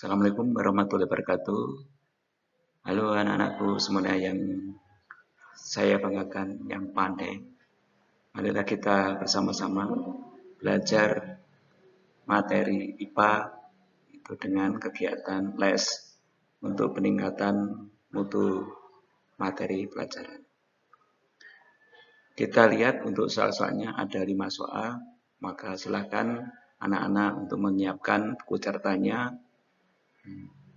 Assalamualaikum warahmatullahi wabarakatuh. Halo anak-anakku semuanya yang saya banggakan, yang pandai. Marilah kita bersama-sama belajar materi IPA itu dengan kegiatan les untuk peningkatan mutu materi pelajaran. Kita lihat untuk soal-soalnya ada 5 soal, maka silakan anak-anak untuk menyiapkan buku catatannya.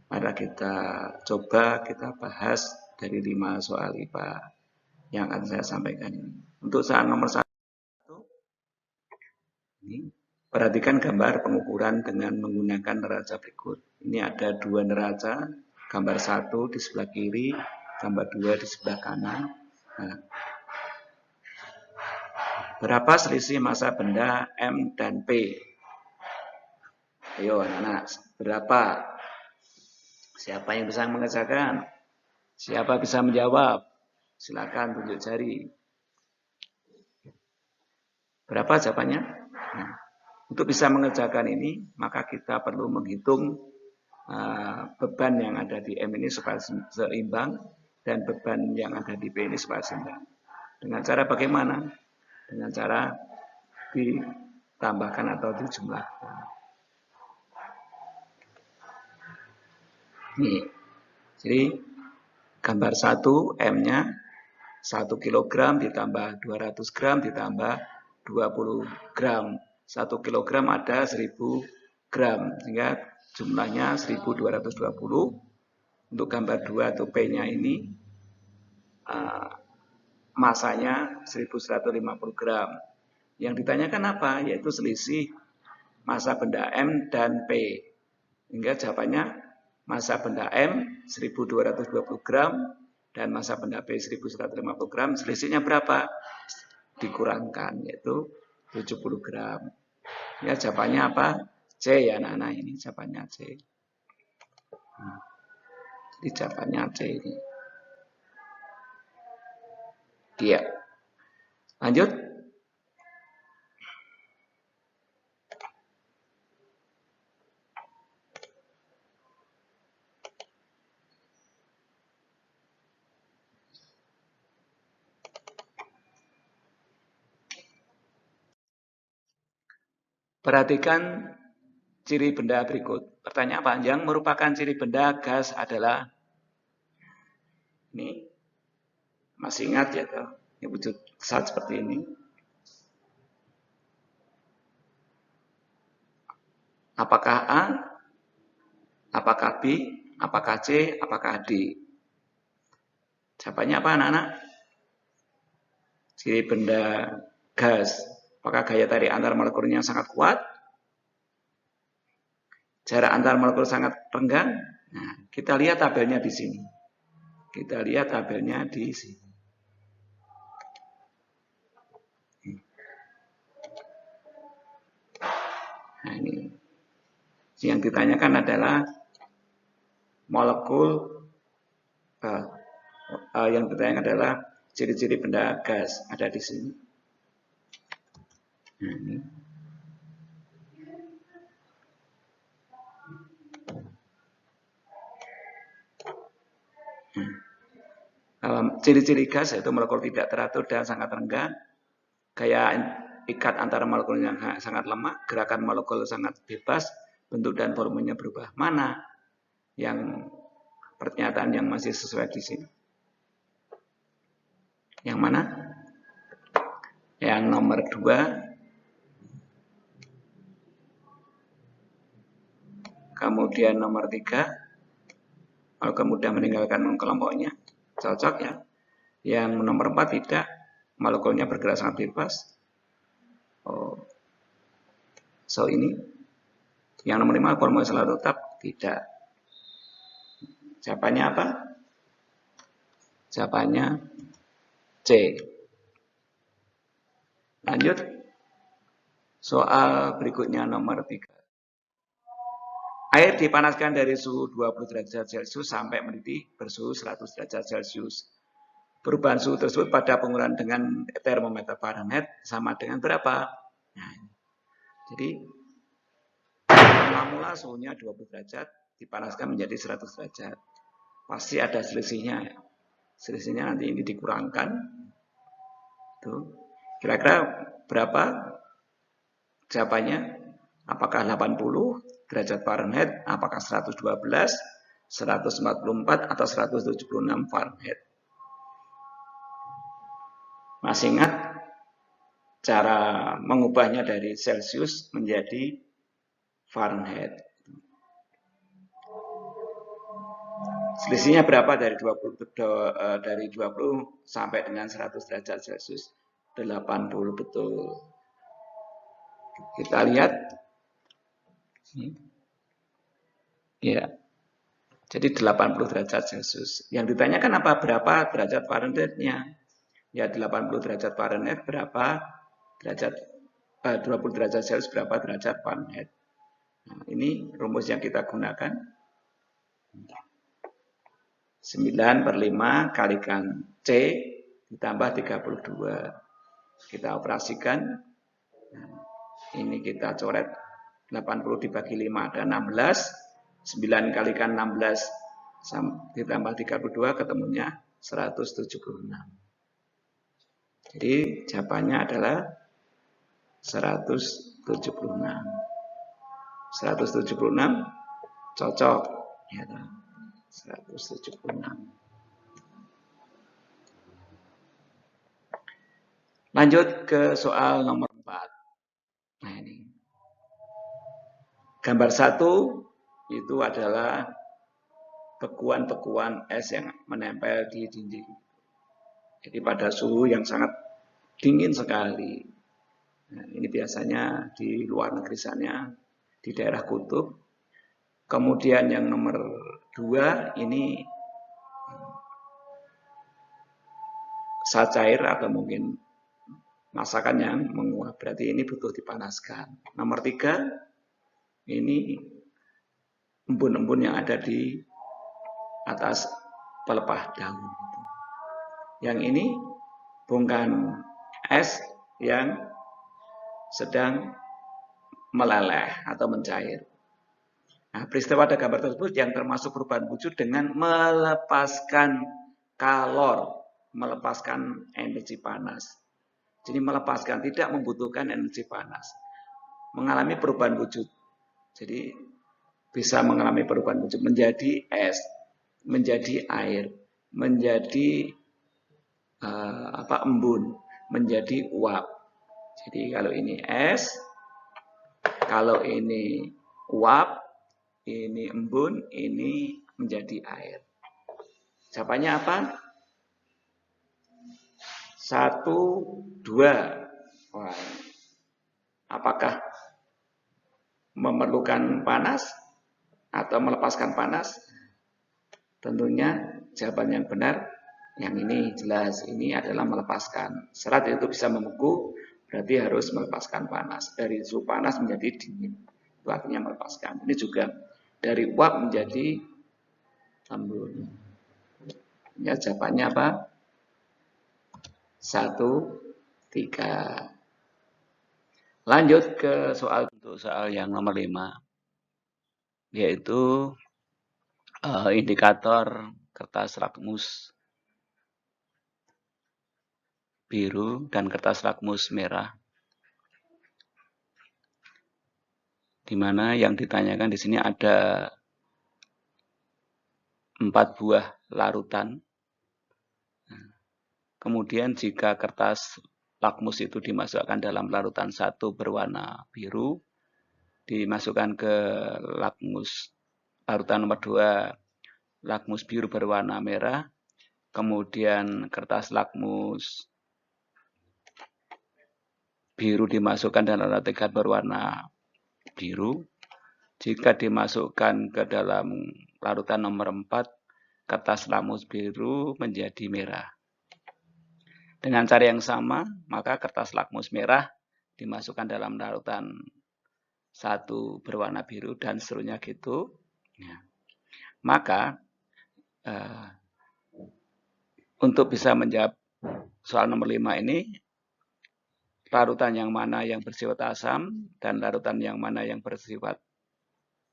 Mari kita coba kita bahas dari 5 soal IPA yang akan saya sampaikan ini. Untuk soal nomor 1, ini, perhatikan gambar pengukuran dengan menggunakan neraca berikut. Ini ada 2 neraca, gambar 1 di sebelah kiri, gambar 2 di sebelah kanan. Nah, berapa selisih massa benda M dan P? Ayo anak-anak, berapa? Siapa yang bisa mengerjakan? Siapa bisa menjawab? Silakan tunjuk jari. Berapa jawabannya? Nah, untuk bisa mengerjakan ini, maka kita perlu menghitung beban yang ada di M ini supaya seimbang dan beban yang ada di P ini supaya seimbang. Dengan cara bagaimana? Dengan cara ditambahkan atau dijumlahkan. Nih, jadi gambar 1 M-nya 1 kg ditambah 200 gram ditambah 20 gram. 1 kg ada 1000 gram, sehingga jumlahnya 1220. Untuk gambar 2 atau P-nya ini masanya 1150 gram. Yang ditanyakan apa? Yaitu selisih massa benda M dan P. Hingga jawabannya massa benda M 1220 gram dan massa benda P 1150 gram. Selisihnya berapa? Dikurangkan, yaitu 70 gram. Ya, jawabannya apa? C ya anak-anak, ini jawabannya C. Jadi jawabannya C ini. Dia. Lanjut. Perhatikan ciri benda berikut. Pertanyaan panjang, merupakan ciri benda gas adalah ini. Masih ingat ya, yang wujud saat seperti ini. Apakah A? Apakah B? Apakah C? Apakah D? Jawabannya apa anak-anak? Ciri benda gas. Apakah gaya tarik antar molekulnya sangat kuat? Jarak antar molekul sangat renggang? Nah, kita lihat tabelnya di sini. Kita lihat tabelnya di sini. Nah, ini. Yang ditanyakan adalah molekul yang ditanyakan adalah ciri-ciri benda gas ada di sini. Nah, ini. Ciri-ciri gas yaitu molekul tidak teratur dan sangat renggang, gaya ikat antara molekulnya sangat lemah, gerakan molekul sangat bebas, bentuk dan volumenya berubah. Mana yang pernyataan yang masih sesuai di sini? Yang mana? Yang nomor 2. Kemudian nomor 3. Kalau kemudian meninggalkan kelompoknya. Cocok ya. Yang nomor 4 tidak. Molekulnya bergerak sangat bebas. So ini. Yang nomor 5 formula selalu tetap. Tidak. Jawabannya apa? Jawabannya C. Lanjut. Soal berikutnya nomor 3. Air dipanaskan dari suhu 20 derajat Celcius sampai mendidih bersuhu 100 derajat Celcius. Perubahan suhu tersebut pada pengukuran dengan termometer Fahrenheit sama dengan berapa? Nah, jadi mula-mula suhunya 20 derajat, dipanaskan menjadi 100 derajat. Pasti ada selisihnya. Selisihnya nanti ini dikurangkan. Tuh. Kira-kira berapa jawabannya? Apakah 80 derajat Fahrenheit, apakah 112, 144, atau 176 Fahrenheit? Masih ingat cara mengubahnya dari Celsius menjadi Fahrenheit? Selisihnya berapa dari 20 sampai dengan 100 derajat Celcius? 80, betul. Kita lihat. Ya. Jadi 80 derajat Celcius. Yang ditanyakan apa? Berapa derajat Fahrenheit-nya? Ya 80 derajat Fahrenheit berapa derajat 20 derajat Celcius berapa derajat Fahrenheit? Nah, ini rumus yang kita gunakan. 9/5 kalikan C ditambah 32. Kita operasikan. Nah, ini kita coret 80 dibagi 5 ada 16. 9 kalikan 16 ditambah 32 ketemunya 176. Jadi jawabannya adalah 176. 176 cocok ya. 176. Lanjut ke soal nomor 4. Nah ini. Gambar 1 itu adalah bekuan-bekuan es yang menempel di dinding. Jadi pada suhu yang sangat dingin sekali. Nah, ini biasanya di luar negeri sana, di daerah kutub. Kemudian yang nomor 2 ini cair atau mungkin masakan yang menguap. Berarti ini butuh dipanaskan. Nomor 3 ini embun-embun yang ada di atas pelepah daun. Yang ini bongkahan es yang sedang meleleh atau mencair. Nah, peristiwa pada gambar tersebut yang termasuk perubahan wujud dengan melepaskan kalor, melepaskan energi panas. Jadi melepaskan, tidak membutuhkan energi panas. Mengalami perubahan wujud. Jadi bisa mengalami perubahan wujud menjadi es, menjadi air, menjadi embun, menjadi uap. Jadi kalau ini es, kalau ini uap, ini embun, ini menjadi air. Jawabannya apa? 1, 2. Wah, apakah memerlukan panas atau melepaskan panas? Tentunya jawaban yang benar yang ini jelas, ini adalah melepaskan. Serat itu bisa membeku, berarti harus melepaskan panas. Dari suhu panas menjadi dingin, itu artinya melepaskan. Ini juga dari uap menjadi embun. Ya, jawabannya apa? 1, 3. Lanjut ke soal yang nomor 5, yaitu indikator kertas lakmus biru dan kertas lakmus merah, di mana yang ditanyakan di sini ada 4 buah larutan. Kemudian jika kertas lakmus itu dimasukkan dalam larutan 1 berwarna biru, dimasukkan ke lakmus larutan nomor 2 lakmus biru berwarna merah, kemudian kertas lakmus biru dimasukkan dalam larutan 3 berwarna biru. Jika dimasukkan ke dalam larutan nomor 4, kertas lakmus biru menjadi merah. Dengan cara yang sama, maka kertas lakmus merah dimasukkan dalam larutan 1 berwarna biru dan seterusnya gitu. Ya. Maka untuk bisa menjawab soal nomor 5 ini, larutan yang mana yang bersifat asam dan larutan yang mana yang bersifat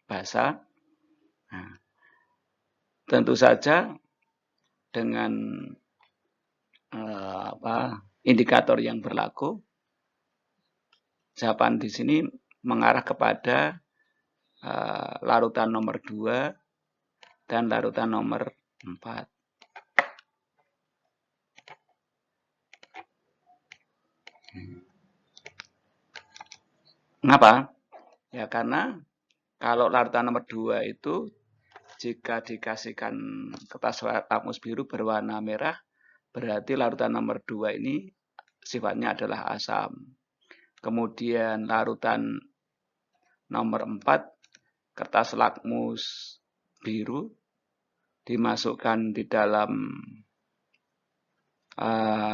basa. Nah, tentu saja dengan indikator yang berlaku, jawaban di sini mengarah kepada larutan nomor 2 dan larutan nomor 4. Mengapa? Ya karena kalau larutan nomor 2 itu jika dikasihkan kertas lakmus biru berwarna merah, berarti larutan nomor 2 ini sifatnya adalah asam. Kemudian larutan nomor 4, kertas lakmus biru dimasukkan di dalam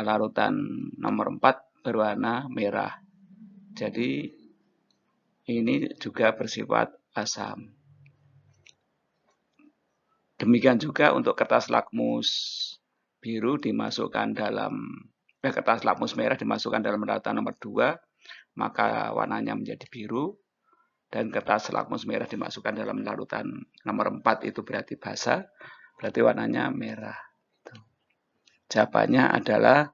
larutan nomor 4 berwarna merah. Jadi ini juga bersifat asam. Demikian juga untuk kertas lakmus biru dimasukkan dalam kertas lakmus merah dimasukkan dalam larutan nomor 2, maka warnanya menjadi biru. Dan kertas lakmus merah dimasukkan dalam larutan nomor 4 itu berarti basa, berarti warnanya merah. Jawabannya adalah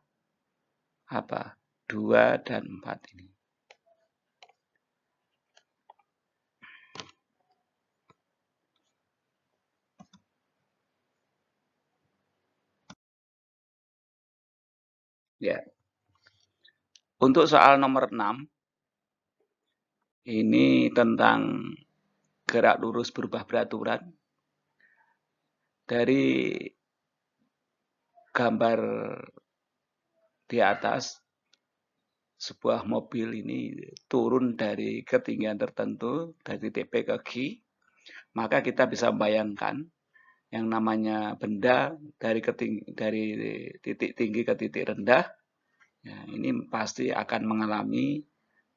apa? 2 dan 4 ini. Ya. Untuk soal nomor 6, ini tentang gerak lurus berubah beraturan. Dari gambar di atas, sebuah mobil ini turun dari ketinggian tertentu, dari titik P ke G, maka kita bisa membayangkan yang namanya benda dari titik tinggi ke titik rendah, ya, ini pasti akan mengalami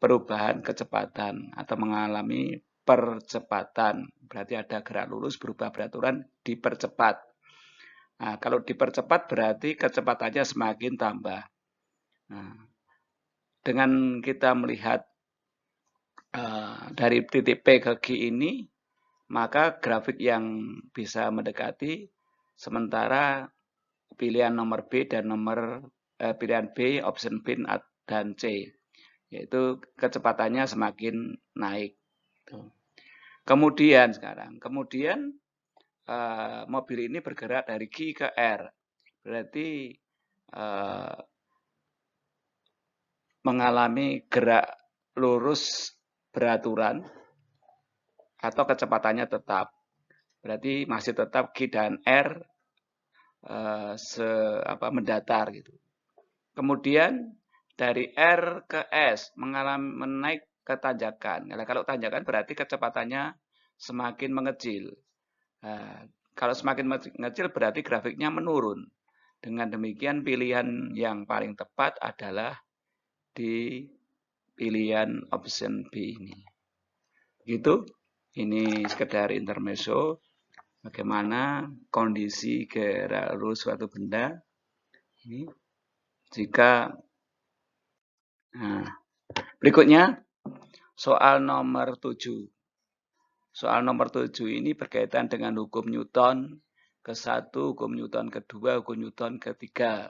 perubahan kecepatan atau mengalami percepatan. Berarti ada gerak lurus berubah beraturan dipercepat. Nah, kalau dipercepat berarti kecepatannya semakin tambah. Nah, dengan kita melihat dari titik P ke G ini, maka grafik yang bisa mendekati, sementara pilihan nomor B dan pilihan B, option B dan C, yaitu kecepatannya semakin naik. Kemudian mobil ini bergerak dari G ke R, berarti mengalami gerak lurus beraturan atau kecepatannya tetap. Berarti masih tetap G dan R mendatar gitu. Kemudian dari R ke S mengalami menaik ke tanjakan. Nah, kalau tanjakan berarti kecepatannya semakin mengecil. Nah, kalau semakin mengecil berarti grafiknya menurun. Dengan demikian pilihan yang paling tepat adalah di pilihan option B ini. Begitu. Ini sekedar intermezzo bagaimana kondisi gerak lurus suatu benda ini jika berikutnya soal nomor 7. Soal nomor 7 ini berkaitan dengan hukum Newton ke-1, hukum Newton ke-2, hukum Newton ke-3.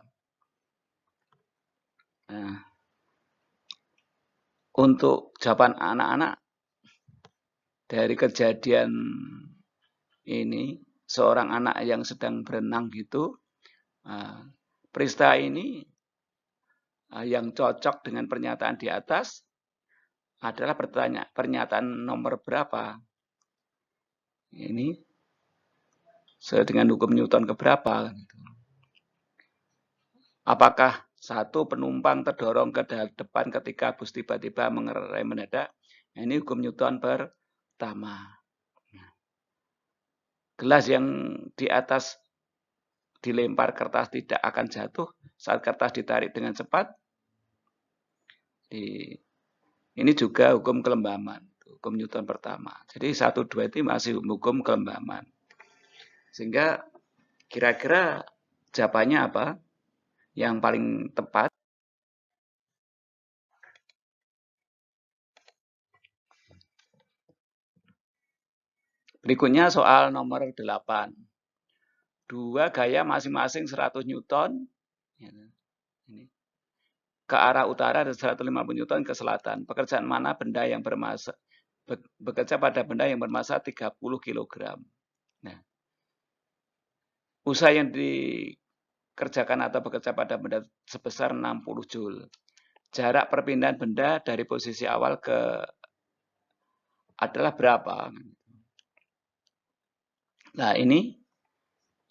Nah, untuk jawaban anak-anak dari kejadian ini, seorang anak yang sedang berenang gitu, peristiwa ini yang cocok dengan pernyataan di atas adalah pernyataan nomor berapa? Ini sesuai dengan hukum Newton keberapa? Apakah satu penumpang terdorong ke depan ketika bus tiba-tiba mengerem mendadak? Ini hukum Newton pertama. Gelas yang di atas dilempar kertas tidak akan jatuh saat kertas ditarik dengan cepat. Ini juga hukum kelembaman, hukum Newton pertama. Jadi 1, 2 itu masih hukum kelembaman. Sehingga kira-kira jawabannya apa yang paling tepat? Berikutnya soal nomor 8. Dua gaya masing-masing 100 Newton. Ini. Ke arah utara dan 150 Newton ke selatan. Pekerjaan mana benda yang bermassa bekerja pada benda yang bermassa 30 kg. Nah, usaha yang dikerjakan atau bekerja pada benda sebesar 60 Joule. Jarak perpindahan benda dari posisi awal ke adalah berapa? Nah, ini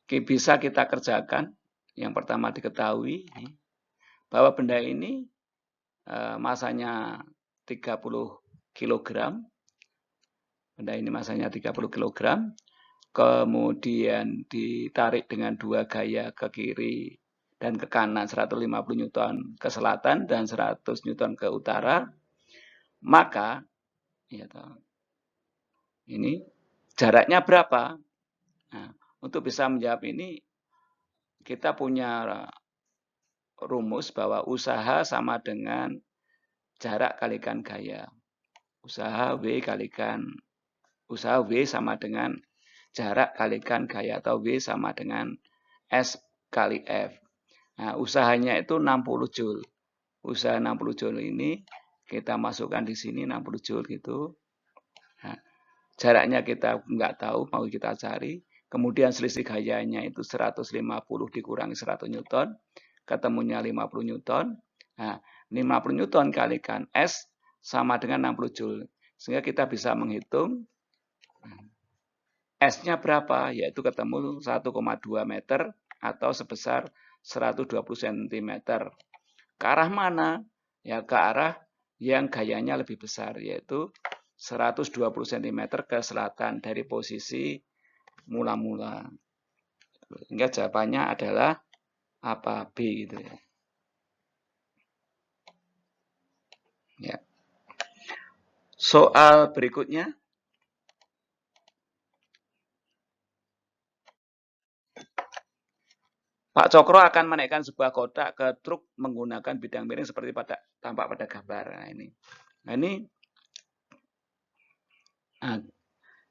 bisa kita kerjakan. Yang pertama diketahui bahwa benda ini masanya 30 kg. Benda ini masanya 30 kg. Kemudian ditarik dengan dua gaya ke kiri dan ke kanan 150 Newton ke selatan dan 100 Newton ke utara. Maka ya, ini jaraknya berapa? Nah, untuk bisa menjawab ini kita punya rumus bahwa usaha sama dengan jarak kalikan gaya. Usaha W sama dengan jarak kalikan gaya atau W sama dengan S kali F. Nah, usahanya itu 60 Joule. Usaha 60 Joule ini kita masukkan di sini 60 Joule gitu. Nah, jaraknya kita nggak tahu, mau kita cari. Kemudian selisih gayanya itu 150 dikurangi 100 Newton, ketemunya 50 Newton. Nah, 50 Newton kalikan S sama dengan 60 Joule. Sehingga kita bisa menghitung S-nya berapa, yaitu ketemu 1,2 meter atau sebesar 120 cm. Ke arah mana? Ya ke arah yang gayanya lebih besar, yaitu 120 cm ke selatan dari posisi mula-mula. Hingga jawabannya adalah apa? B gitu ya. Ya. Soal berikutnya. Pak Cokro akan menaikkan sebuah kotak ke truk menggunakan bidang miring seperti tampak pada gambar. Nah ini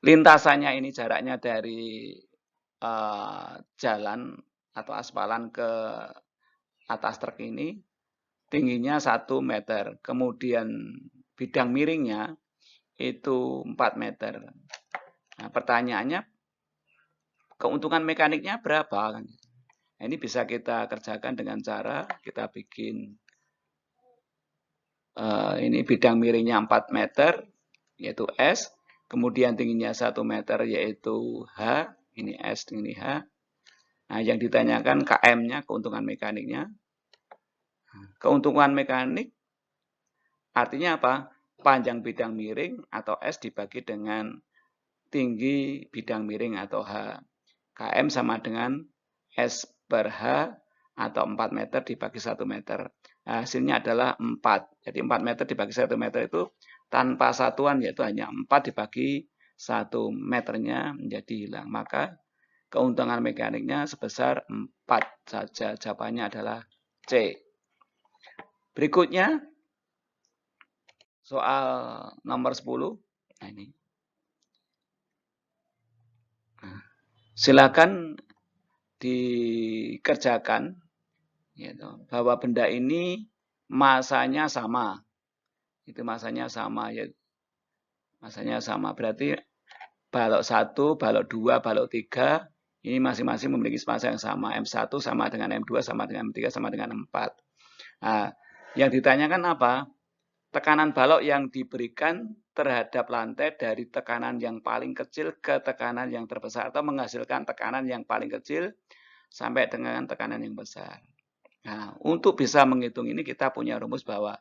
lintasannya ini jaraknya dari jalan atau aspalan ke atas truk ini tingginya 1 meter. Kemudian bidang miringnya itu 4 meter. Nah, pertanyaannya keuntungan mekaniknya berapa? Nah, ini bisa kita kerjakan dengan cara kita bikin ini bidang miringnya 4 meter yaitu S, kemudian tingginya 1 meter yaitu H, ini S, ini H. Nah, yang ditanyakan KM-nya, keuntungan mekaniknya. Keuntungan mekanik artinya apa? Panjang bidang miring atau S dibagi dengan tinggi bidang miring atau H. KM sama dengan S per H atau 4 meter dibagi 1 meter. Nah, hasilnya adalah 4. Jadi 4 meter dibagi 1 meter itu tanpa satuan yaitu hanya 4 dibagi 1 meternya menjadi hilang. Maka keuntungan mekaniknya sebesar 4 saja. Jawabannya adalah C. Berikutnya soal nomor 10. Nah, ini. Nah, silakan dikerjakan gitu, bahwa benda ini masanya sama. Itu masanya sama ya. Masanya sama berarti balok 1, balok 2, balok 3 ini masing-masing memiliki massa yang sama. M1 sama dengan M2 sama dengan M3 sama dengan M4. Nah, yang ditanyakan apa? Tekanan balok yang diberikan terhadap lantai dari tekanan yang paling kecil ke tekanan yang terbesar atau menghasilkan tekanan yang paling kecil sampai dengan tekanan yang besar. Nah, untuk bisa menghitung ini kita punya rumus bahwa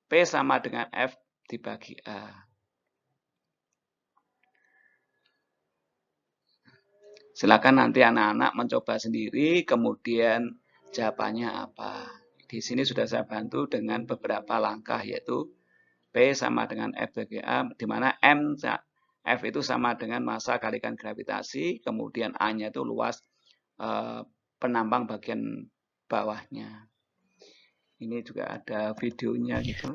P sama dengan F dibagi A. Silakan nanti anak-anak mencoba sendiri, kemudian jawabannya apa. Di sini sudah saya bantu dengan beberapa langkah, yaitu P sama dengan F bagi A, di mana F itu sama dengan massa kalikan gravitasi, kemudian A-nya itu luas penambang bagian bawahnya. Ini juga ada videonya gitu.